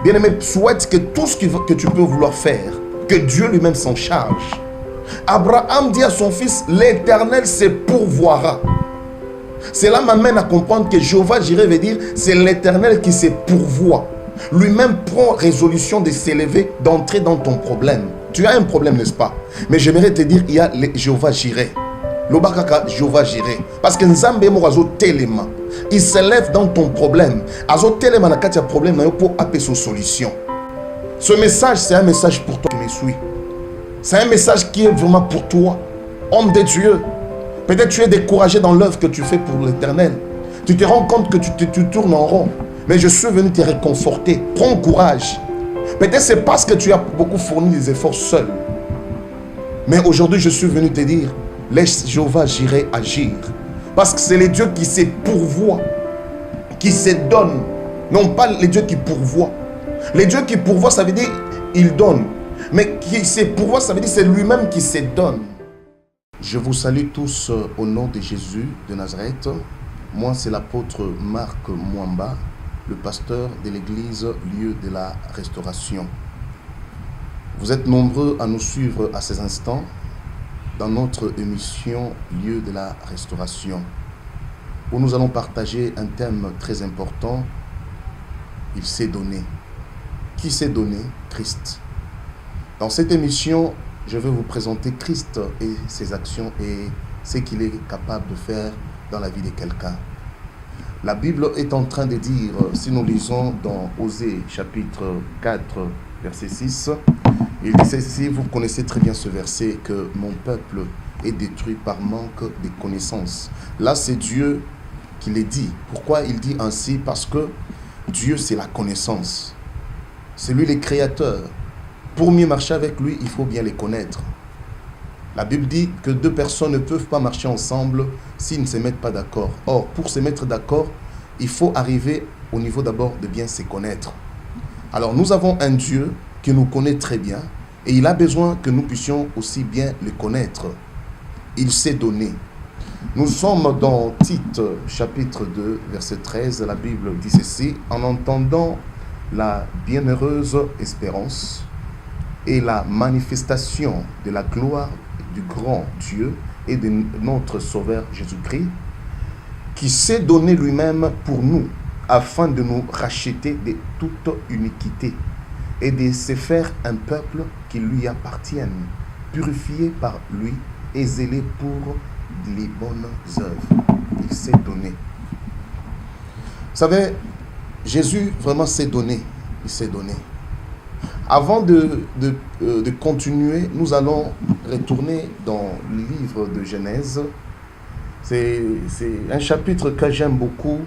Bien-aimé, souhaite que tout ce que tu peux vouloir faire, que Dieu lui-même s'en charge. Abraham dit à son fils, l'Éternel se pourvoira. Cela m'amène à comprendre que Jéhovah Jireh veut dire, c'est l'Éternel qui se pourvoit. Lui-même prend résolution de s'élever, d'entrer dans ton problème. Tu as un problème, n'est-ce pas? Mais j'aimerais te dire, il y a Jéhovah Jireh. L'obakaka Jéhovah Jireh. Parce que Nzambe morazo telema. Il s'élève dans ton problème. Azo telema na kati ya problème na yo pour appeler son solution. Ce message, c'est un message pour toi qui me suis. C'est un message qui est vraiment pour toi, homme de Dieu. Peut-être tu es découragé dans l'œuvre que tu fais pour l'Éternel. Tu te rends compte que tu tournes en rond. Mais je suis venu te réconforter. Prends courage. Peut-être c'est parce que tu as beaucoup fourni des efforts seul. Mais aujourd'hui, je suis venu te dire, laisse Jéhovah Jireh agir. Parce que c'est les dieux qui se pourvoient, qui se donnent. Non pas les dieux qui pourvoient. Les dieux qui pourvoient, ça veut dire il donne. Mais qui se pourvoit, ça veut dire c'est lui-même qui se donne. Je vous salue tous au nom de Jésus de Nazareth. Moi, c'est l'apôtre Marc Mwamba, le pasteur de l'église Lieu de la Restauration. Vous êtes nombreux à nous suivre à ces instants dans notre émission Lieu de la Restauration, où nous allons partager un thème très important. Il s'est donné. Qui s'est donné? Christ. Dans cette émission, je vais vous présenter Christ et ses actions et ce qu'il est capable de faire dans la vie de quelqu'un. La Bible est en train de dire, si nous lisons dans Osée chapitre 4, verset 6, il dit ceci, vous connaissez très bien ce verset, que mon peuple est détruit par manque de connaissances. Là, c'est Dieu qui le dit. Pourquoi il dit ainsi? Parce que Dieu, c'est la connaissance. C'est lui le créateur. Pour mieux marcher avec lui, il faut bien les connaître. La Bible dit que deux personnes ne peuvent pas marcher ensemble s'ils ne se mettent pas d'accord. Or, pour se mettre d'accord, il faut arriver au niveau d'abord de bien se connaître. Alors, nous avons un Dieu qui nous connaît très bien et il a besoin que nous puissions aussi bien le connaître. Il s'est donné. Nous sommes dans Tite, chapitre 2, verset 13. La Bible dit ceci, en entendant la bienheureuse espérance et la manifestation de la gloire du grand Dieu et de notre Sauveur Jésus-Christ, qui s'est donné lui-même pour nous, afin de nous racheter de toute iniquité et de se faire un peuple qui lui appartienne, purifié par lui et zélé pour les bonnes œuvres. Il s'est donné. Vous savez, Jésus vraiment s'est donné. Il s'est donné. Avant de continuer, nous allons retourner dans le livre de Genèse. C'est un chapitre que j'aime beaucoup.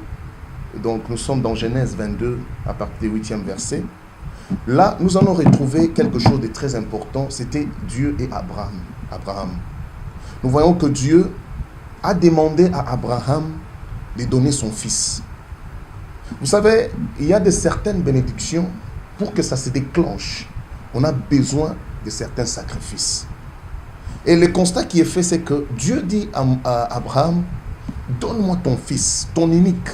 Donc nous sommes dans Genèse 22, à partir du 8e verset. Là, nous allons retrouver quelque chose de très important. C'était Dieu et Abraham. Nous voyons que Dieu a demandé à Abraham de donner son fils. Vous savez, il y a certaines bénédictions. Pour que ça se déclenche, on a besoin de certains sacrifices. Et le constat qui est fait, c'est que Dieu dit à Abraham, donne-moi ton fils, ton unique.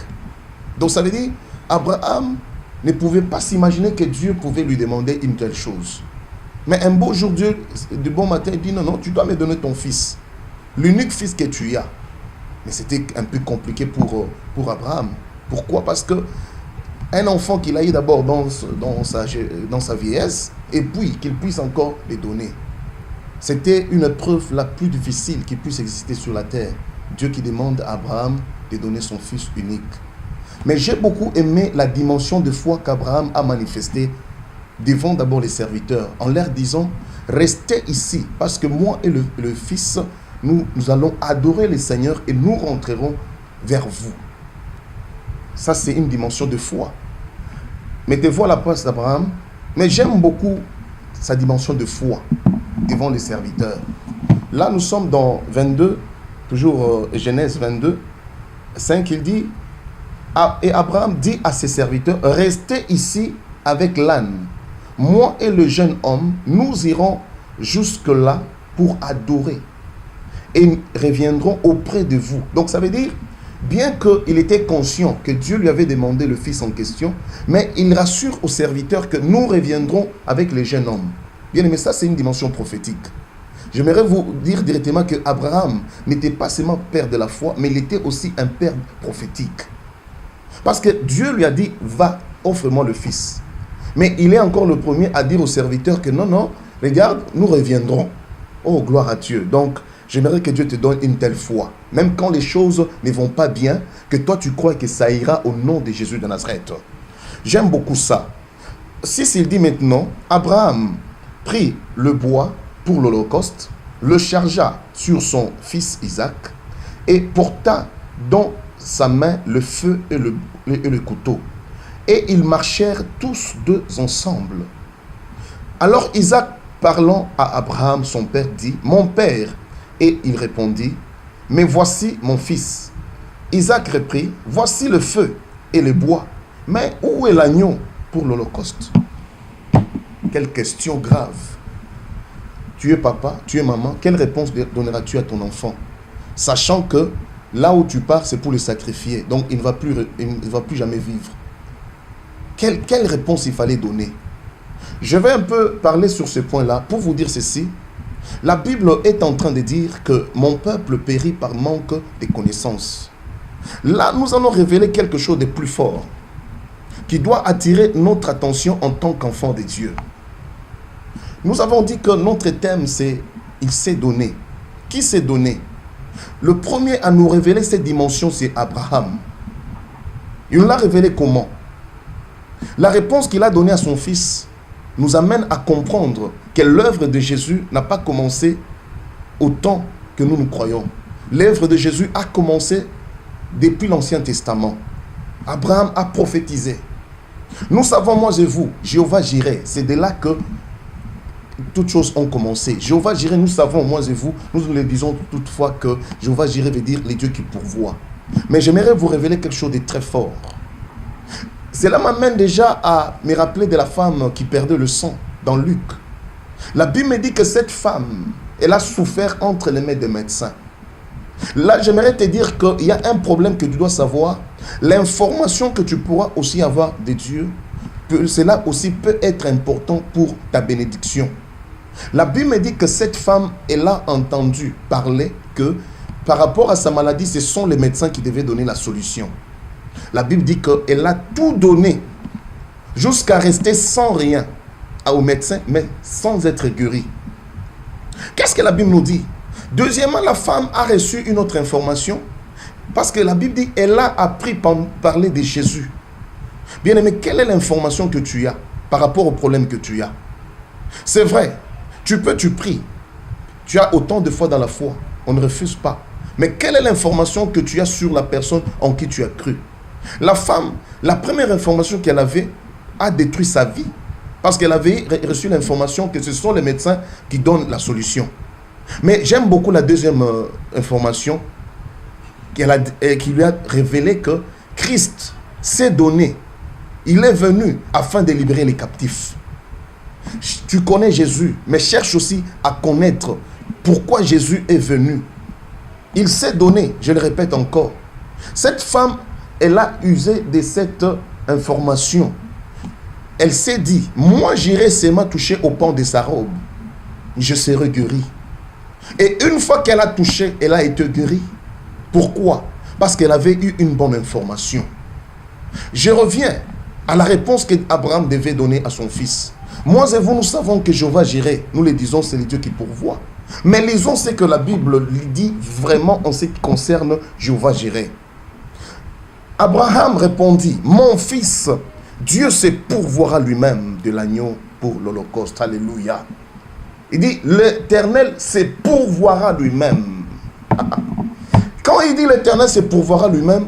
Donc ça veut dire, Abraham ne pouvait pas s'imaginer que Dieu pouvait lui demander une telle chose. Mais un beau jour, Dieu, de bon matin, il dit, non, tu dois me donner ton fils. L'unique fils que tu as. Mais c'était un peu compliqué pour Abraham. Pourquoi? Parce que un enfant qu'il a eu d'abord dans sa vieillesse, et puis qu'il puisse encore les donner. C'était une épreuve la plus difficile qui puisse exister sur la terre. Dieu qui demande à Abraham de donner son fils unique. Mais j'ai beaucoup aimé la dimension de foi qu'Abraham a manifestée devant d'abord les serviteurs, en leur disant, restez ici, parce que moi et le fils, nous allons adorer le Seigneur et nous rentrerons vers vous. Ça, c'est une dimension de foi. Mettez-vous à la place d'Abraham. Mais j'aime beaucoup sa dimension de foi devant les serviteurs. Là, nous sommes dans 22, toujours Genèse 22, 5, il dit, et Abraham dit à ses serviteurs, restez ici avec l'âne. Moi et le jeune homme, nous irons jusque-là pour adorer et reviendrons auprès de vous. Donc, ça veut dire, bien qu'il était conscient que Dieu lui avait demandé le fils en question, mais il rassure aux serviteurs que nous reviendrons avec les jeunes hommes. Bien aimé, ça c'est une dimension prophétique. J'aimerais vous dire directement que Abraham n'était pas seulement père de la foi, mais il était aussi un père prophétique. Parce que Dieu lui a dit, va, offre-moi le fils. Mais il est encore le premier à dire aux serviteurs que non, non, regarde, nous reviendrons. Oh, gloire à Dieu. Donc, j'aimerais que Dieu te donne une telle foi. Même quand les choses ne vont pas bien, que toi tu crois que ça ira au nom de Jésus de Nazareth. J'aime beaucoup ça. Si il dit maintenant, Abraham prit le bois pour l'Holocauste, le chargea sur son fils Isaac et porta dans sa main le feu et le couteau. Et ils marchèrent tous deux ensemble. Alors Isaac, parlant à Abraham, son père, dit, « Mon père !» Et il répondit, « Mais voici mon fils. » Isaac reprit, « Voici le feu et le bois, mais où est l'agneau pour l'Holocauste ?» Quelle question grave. Tu es papa, tu es maman, quelle réponse donneras-tu à ton enfant? Sachant que là où tu pars, c'est pour le sacrifier. Donc il ne va plus jamais vivre. Quelle réponse il fallait donner? Je vais un peu parler sur ce point-là pour vous dire ceci. La Bible est en train de dire que mon peuple périt par manque de connaissances. Là, nous allons révéler quelque chose de plus fort qui doit attirer notre attention en tant qu'enfant de Dieu. Nous avons dit que notre thème, c'est « Il s'est donné ». Qui s'est donné? Le premier à nous révéler cette dimension, c'est Abraham. Il nous l'a révélé comment? La réponse qu'il a donnée à son fils nous amène à comprendre que l'œuvre de Jésus n'a pas commencé autant que nous croyons. L'œuvre de Jésus a commencé depuis l'Ancien Testament. Abraham a prophétisé. Nous savons, moi et vous, Jéhovah Jireh, c'est de là que toutes choses ont commencé. Jéhovah Jireh, nous savons, moi et vous, nous le disons toutefois que Jéhovah Jireh veut dire les dieux qui pourvoient. Mais j'aimerais vous révéler quelque chose de très fort. Cela m'amène déjà à me rappeler de la femme qui perdait le sang dans Luc. La Bible me dit que cette femme, elle a souffert entre les mains des médecins. Là, j'aimerais te dire qu'il y a un problème que tu dois savoir. L'information que tu pourras aussi avoir de Dieu, cela aussi peut être important pour ta bénédiction. La Bible me dit que cette femme, elle a entendu parler que par rapport à sa maladie, ce sont les médecins qui devaient donner la solution. La Bible dit qu'elle a tout donné jusqu'à rester sans rien aux médecins, mais sans être guérie. Qu'est-ce que la Bible nous dit? Deuxièmement, la femme a reçu une autre information parce que la Bible dit qu'elle a appris à parler de Jésus. Bien-aimé, quelle est l'information que tu as par rapport au problème que tu as? C'est vrai, tu pries. Tu as autant de foi dans la foi, on ne refuse pas. Mais quelle est l'information que tu as sur la personne en qui tu as cru? La femme, la première information qu'elle avait a détruit sa vie parce qu'elle avait reçu l'information que ce sont les médecins qui donnent la solution. Mais j'aime beaucoup la deuxième information qui lui a révélé que Christ s'est donné. Il est venu afin de libérer les captifs. Tu connais Jésus, mais cherche aussi à connaître pourquoi Jésus est venu. Il s'est donné, je le répète encore. Cette femme, elle a usé de cette information. Elle s'est dit, moi j'irai seulement toucher au pan de sa robe. Je serai guéri. Et une fois qu'elle a touché, elle a été guérie. Pourquoi? Parce qu'elle avait eu une bonne information. Je reviens à la réponse qu'Abraham devait donner à son fils. Moi et vous, nous savons que Jéhovah Jireh, nous le disons, c'est le Dieu qui pourvoit. Mais lisons ce que la Bible dit vraiment en ce qui concerne Jéhovah Jireh. Abraham répondit, mon fils, Dieu se pourvoira lui-même de l'agneau pour l'Holocauste. Alléluia. Il dit, l'Éternel se pourvoira lui-même. Quand il dit l'Éternel se pourvoira lui-même,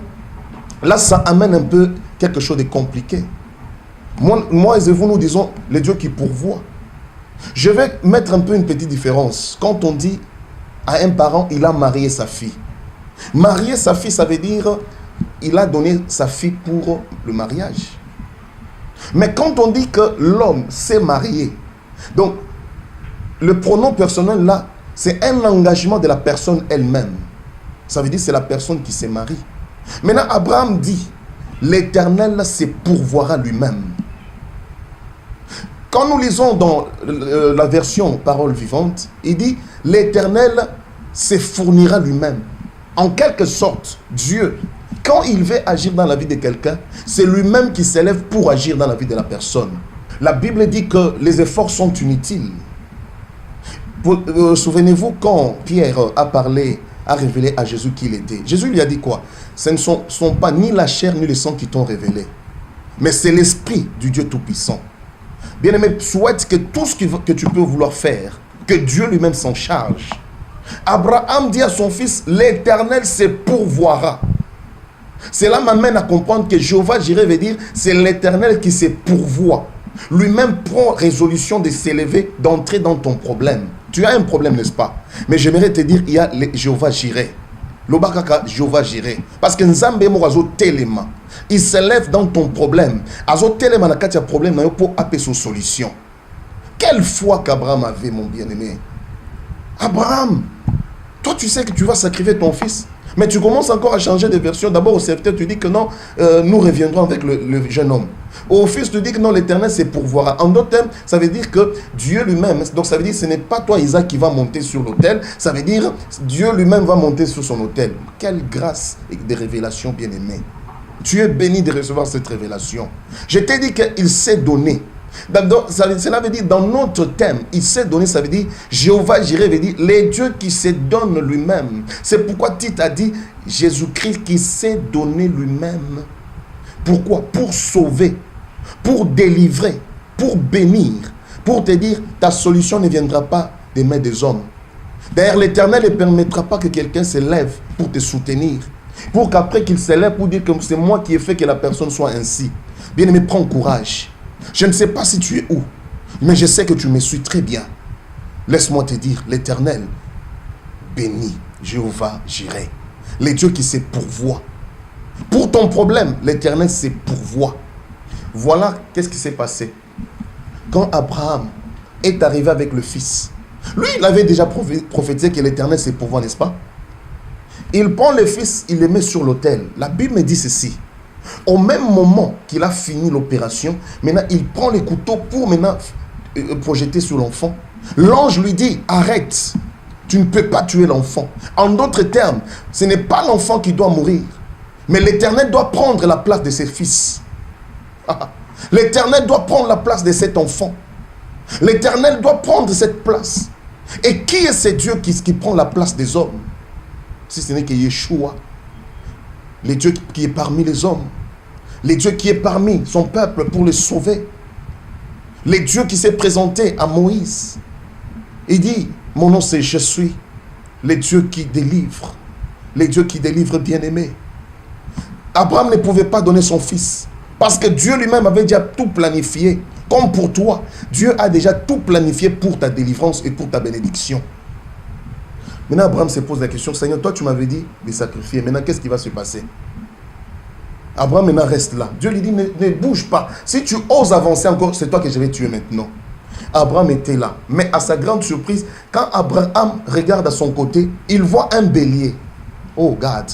là ça amène un peu quelque chose de compliqué. Moi et vous, nous disons le Dieu qui pourvoit. Je vais mettre un peu une petite différence. Quand on dit à un parent, il a marié sa fille. Marier sa fille, ça veut dire il a donné sa fille pour le mariage. Mais quand on dit que l'homme s'est marié, donc le pronom personnel là, c'est un engagement de la personne elle-même. Ça veut dire que c'est la personne qui s'est mariée. Maintenant, Abraham dit, l'Éternel se pourvoira lui-même. Quand nous lisons dans la version Parole vivante, il dit, l'Éternel se fournira lui-même. En quelque sorte, Dieu, quand il veut agir dans la vie de quelqu'un, c'est lui-même qui s'élève pour agir dans la vie de la personne. La Bible dit que les efforts sont inutiles. Souvenez-vous quand Pierre a révélé à Jésus qui il était. Jésus lui a dit quoi? Ce ne sont pas ni la chair ni le sang qui t'ont révélé, mais c'est l'Esprit du Dieu Tout-Puissant. Bien-aimé, souhaite que tout ce que tu peux vouloir faire, que Dieu lui-même s'en charge. Abraham dit à son fils, l'Éternel se pourvoira. Cela m'amène à comprendre que Jéhovah Jireh veut dire, c'est l'Éternel qui se pourvoit. Lui-même prend résolution de s'élever, d'entrer dans ton problème. Tu as un problème, n'est-ce pas? Mais j'aimerais te dire, il y a Jéhovah Jireh. L'Obakaka Jéhovah Jireh. Parce que Nzambe Morazo Telema, il s'élève dans ton problème. Azo Telema n'a qu'à problème pour appeler son solution. Quelle foi qu'Abraham avait, mon bien-aimé. Abraham, toi tu sais que tu vas sacrifier ton fils. Mais tu commences encore à changer de version. D'abord au serviteur, tu dis que non, nous reviendrons avec le jeune homme. Au fils, tu dis que non, l'Éternel c'est pourvoira. En d'autres termes, ça veut dire que Dieu lui-même, donc ça veut dire que ce n'est pas toi Isaac qui va monter sur l'autel, ça veut dire Dieu lui-même va monter sur son autel. Quelle grâce et des révélations bien-aimées. Tu es béni de recevoir cette révélation. Je t'ai dit qu'il s'est donné. Cela veut dire, dans notre thème, il s'est donné, ça veut dire, Jéhovah Jireh veut dire, les dieux qui se donnent lui-même. C'est pourquoi Tite a dit, Jésus-Christ qui s'est donné lui-même. Pourquoi? Pour sauver, pour délivrer, pour bénir, pour te dire, ta solution ne viendra pas des mains des hommes. D'ailleurs, l'Éternel ne permettra pas que quelqu'un se lève pour te soutenir, pour qu'après qu'il se lève pour dire que c'est moi qui ai fait que la personne soit ainsi. Bien-aimé, prends courage. Je ne sais pas si tu es où, mais je sais que tu me suis très bien. Laisse-moi te dire, l'Éternel bénit Jéhovah Jireh, les dieux qui se pourvoient. Pour ton problème, l'Éternel se pourvoit. Voilà qu'est-ce qui s'est passé. Quand Abraham est arrivé avec le fils, lui, il avait déjà prophétisé que l'Éternel se pourvoit, n'est-ce pas? Il prend le fils, il le met sur l'autel. La Bible me dit ceci. Au même moment qu'il a fini l'opération, maintenant il prend les couteaux pour maintenant projeter sur l'enfant. L'ange lui dit, arrête, tu ne peux pas tuer l'enfant. En d'autres termes, ce n'est pas l'enfant qui doit mourir, mais l'Éternel doit prendre la place de ses fils. L'Éternel doit prendre la place de cet enfant. L'Éternel doit prendre cette place. Et qui est ce Dieu qui prend la place des hommes? Si ce n'est que Yeshua, le Dieu qui est parmi les hommes, le Dieu qui est parmi son peuple pour le sauver, le Dieu qui s'est présenté à Moïse. Il dit, mon nom c'est je suis, le Dieu qui délivre, le Dieu qui délivre bien-aimé. Abraham ne pouvait pas donner son fils, parce que Dieu lui-même avait déjà tout planifié. Comme pour toi, Dieu a déjà tout planifié pour ta délivrance et pour ta bénédiction. Maintenant, Abraham se pose la question, Seigneur, toi tu m'avais dit de sacrifier. Maintenant, qu'est-ce qui va se passer? Abraham maintenant reste là. Dieu lui dit, ne bouge pas. Si tu oses avancer encore, c'est toi que je vais tuer maintenant. Abraham était là. Mais à sa grande surprise, quand Abraham regarde à son côté, il voit un bélier. Oh God.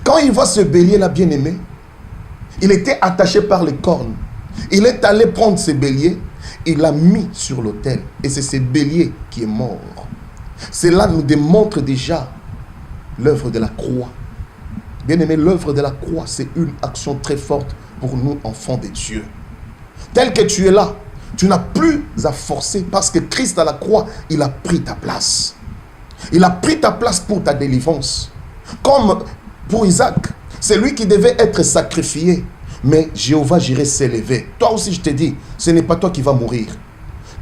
Quand il voit ce bélier-là, bien-aimé, il était attaché par les cornes. Il est allé prendre ce bélier, il l'a mis sur l'autel. Et c'est ce bélier qui est mort. Cela nous démontre déjà l'œuvre de la croix. Bien-aimé, l'œuvre de la croix, c'est une action très forte pour nous, enfants de Dieu. Tel que tu es là, tu n'as plus à forcer parce que Christ à la croix, il a pris ta place. Il a pris ta place pour ta délivrance. Comme pour Isaac, c'est lui qui devait être sacrifié. Mais Jéhovah Jireh s'est levé. Toi aussi, je te dis, ce n'est pas toi qui vas mourir.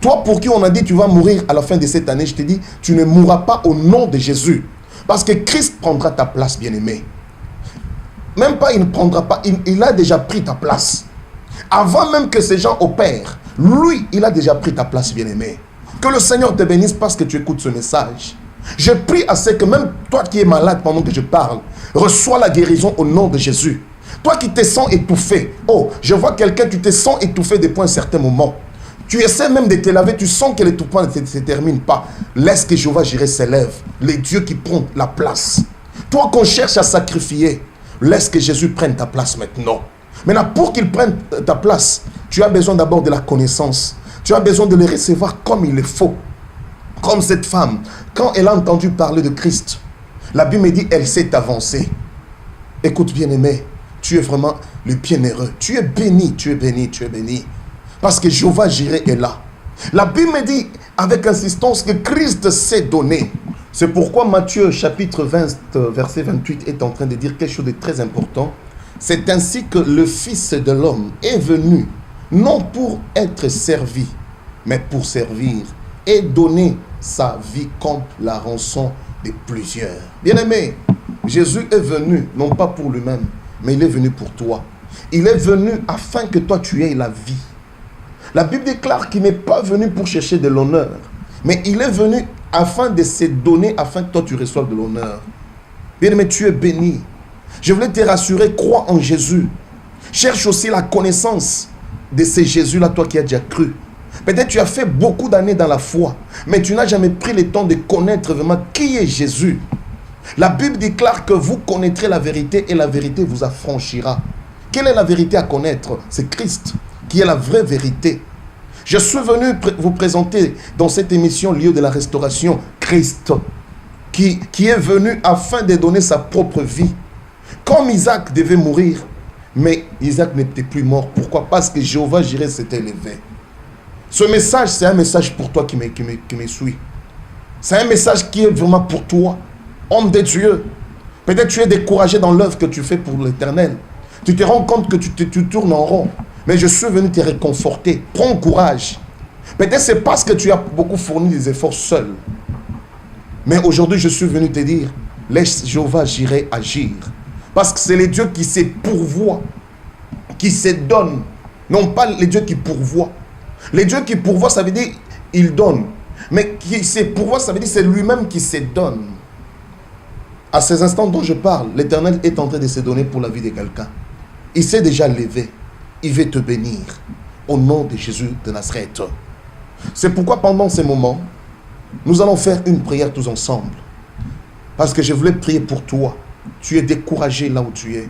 Toi pour qui on a dit tu vas mourir à la fin de cette année, je te dis, tu ne mourras pas au nom de Jésus. Parce que Christ prendra ta place, bien-aimé. Même pas il ne prendra pas, il a déjà pris ta place. Avant même que ces gens opèrent, lui, il a déjà pris ta place, bien-aimé. Que le Seigneur te bénisse parce que tu écoutes ce message. Je prie à ce que même toi qui es malade pendant que je parle, reçois la guérison au nom de Jésus. Toi qui te sens étouffé, oh, je vois quelqu'un, tu te sens étouffé depuis un certain moment. Tu essaies même de te laver, tu sens que l'étouffement ne se termine pas. Laisse que Jéhovah Jireh s'élève, les dieux qui prennent la place. Toi qu'on cherche à sacrifier, Laisse que Jésus prenne ta place maintenant. Maintenant, pour qu'il prenne ta place, tu as besoin d'abord de la connaissance. Tu as besoin de le recevoir comme il le faut. Comme cette femme, quand elle a entendu parler de Christ, la Bible me dit, elle s'est avancée. Écoute, bien-aimé, tu es vraiment le bienheureux. Tu es béni, tu es béni, tu es béni. Parce que Jéhovah Jireh est là. La Bible me dit avec insistance que Christ s'est donné. C'est pourquoi Matthieu chapitre 20, verset 28 est en train de dire quelque chose de très important. C'est ainsi que le Fils de l'homme est venu, non pour être servi, mais pour servir et donner sa vie comme la rançon de plusieurs. Bien-aimé, Jésus est venu, non pas pour lui-même, mais il est venu pour toi. Il est venu afin que toi tu aies la vie. La Bible déclare qu'il n'est pas venu pour chercher de l'honneur, mais il est venu afin de se donner, afin que toi tu reçoives de l'honneur. Bien-aimé, tu es béni. Je voulais te rassurer, crois en Jésus. Cherche aussi la connaissance de ce Jésus-là, toi qui as déjà cru. Peut-être tu as fait beaucoup d'années dans la foi, mais tu n'as jamais pris le temps de connaître vraiment qui est Jésus. La Bible déclare que vous connaîtrez la vérité et la vérité vous affranchira. Quelle est la vérité à connaître? C'est Christ qui est la vraie vérité. Je suis venu vous présenter dans cette émission Lieu de la Restauration Christ qui est venu afin de donner sa propre vie. Comme Isaac devait mourir, mais Isaac n'était plus mort. Pourquoi? Parce que Jéhovah Jireh s'était élevé. Ce message, c'est un message pour toi qui me suit. C'est un message qui est vraiment pour toi, homme de Dieu. Peut-être tu es découragé dans l'œuvre que tu fais pour l'Éternel. Tu te rends compte que tu tournes en rond. Mais je suis venu te réconforter. Prends courage. Peut-être c'est parce que tu as beaucoup fourni des efforts seul. Mais aujourd'hui, je suis venu te dire, laisse Jéhovah Jireh agir. Parce que c'est les dieux qui se pourvoient, qui se donnent. Non pas les dieux qui pourvoient. Les dieux qui pourvoient, ça veut dire il donne. Mais qui se pourvoit, ça veut dire c'est lui-même qui se donne. À ces instants dont je parle, l'Éternel est en train de se donner pour la vie de quelqu'un. Il s'est déjà levé. Il veut te bénir. Au nom de Jésus de Nazareth. C'est pourquoi pendant ces moments, nous allons faire une prière tous ensemble. Parce que je voulais prier pour toi. Tu es découragé là où tu es.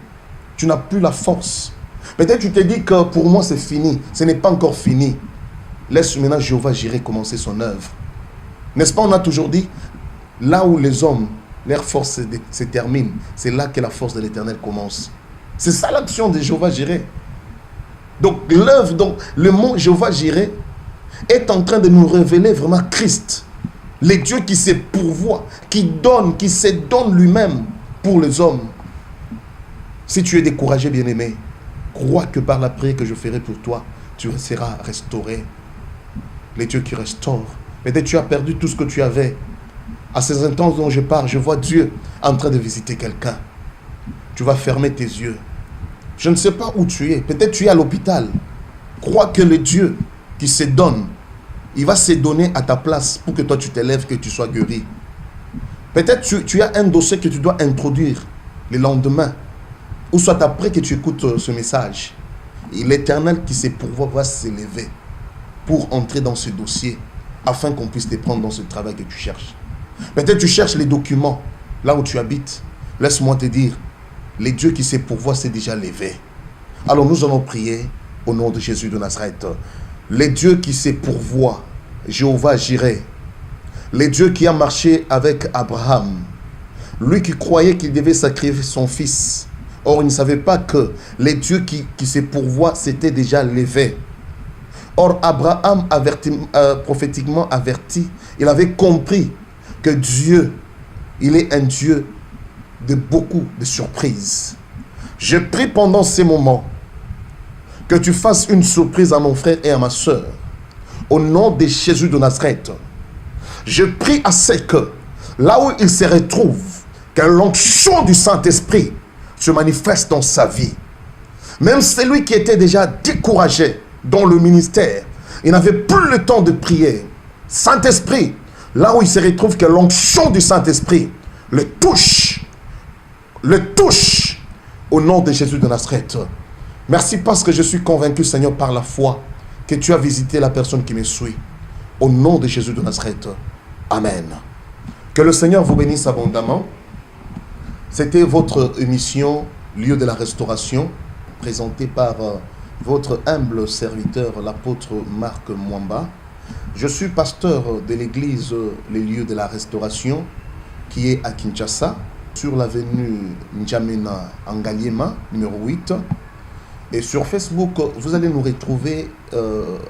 Tu n'as plus la force. Peut-être tu te dis que pour moi c'est fini. Ce n'est pas encore fini. Laisse maintenant Jéhovah Jireh commencer son œuvre. N'est-ce pas, on a toujours dit, là où les hommes, leur force se termine, c'est là que la force de l'Éternel commence. C'est ça l'action de Jéhovah Jireh. Donc l'œuvre, donc le mot Jéhovah Jireh est en train de nous révéler vraiment Christ. Les dieux qui se pourvoient, qui donnent, qui se donnent lui-même pour les hommes. Si tu es découragé, bien-aimé, crois que par la prière que je ferai pour toi, tu seras restauré. Les dieux qui restaurent. Peut-être tu as perdu tout ce que tu avais. À ces instants dont je parle, je vois Dieu en train de visiter quelqu'un. Tu vas fermer tes yeux. Je ne sais pas où tu es. Peut-être tu es à l'hôpital. Crois que le Dieu qui se donne, il va se donner à ta place pour que toi tu t'élèves, que tu sois guéri. Peut-être tu as un dossier que tu dois introduire le lendemain. Ou soit après que tu écoutes ce message. Et l'Éternel qui se pourvoit va s'élever pour entrer dans ce dossier afin qu'on puisse te prendre dans ce travail que tu cherches. Peut-être tu cherches les documents là où tu habites. Laisse-moi te dire, les dieux qui se pourvoient s'est déjà levé. Alors nous allons prier au nom de Jésus de Nazareth. Les dieux qui se pourvoient, Jéhovah Jireh, les dieux qui a marché avec Abraham, lui qui croyait qu'il devait sacrifier son fils. Or, il ne savait pas que les dieux qui se pourvoient s'étaient déjà levés. Or, Abraham, prophétiquement averti, il avait compris que Dieu, il est un Dieu de beaucoup de surprises. Je prie pendant ces moments que tu fasses une surprise à mon frère et à ma soeur. Au nom de Jésus de Nazareth, je prie à ce que, là où il se retrouve, que l'onction du Saint-Esprit se manifeste dans sa vie. Même celui qui était déjà découragé dans le ministère, il n'avait plus le temps de prier. Saint-Esprit, là où il se retrouve, que l'onction du Saint-Esprit le touche au nom de Jésus de Nazareth. Merci parce que je suis convaincu, Seigneur, par la foi, que tu as visité la personne qui me suit. Au nom de Jésus de Nazareth. Amen. Que le Seigneur vous bénisse abondamment. C'était votre émission lieu de la restauration, présenté par votre humble serviteur, l'apôtre Marc Mwamba. Je suis pasteur de l'église Les Lieux de la Restauration, qui est à Kinshasa, sur l'avenue N'Djamena Ngaliema, numéro 8. Et sur Facebook, vous allez nous retrouver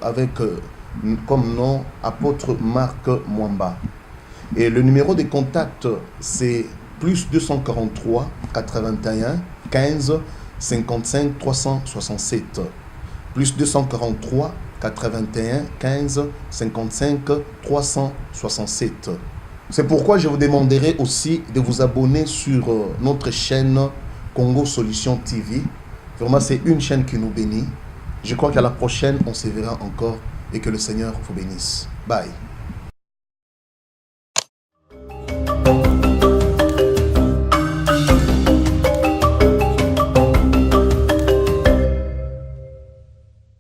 avec comme nom apôtre Marc Mwamba. Et le numéro de contact, c'est plus 243 81 15 55 367. Plus 243 81 15 55 367. C'est pourquoi je vous demanderai aussi de vous abonner sur notre chaîne Congo Solution TV. Vraiment, c'est une chaîne qui nous bénit. Je crois qu'à la prochaine, on se verra encore et que le Seigneur vous bénisse. Bye.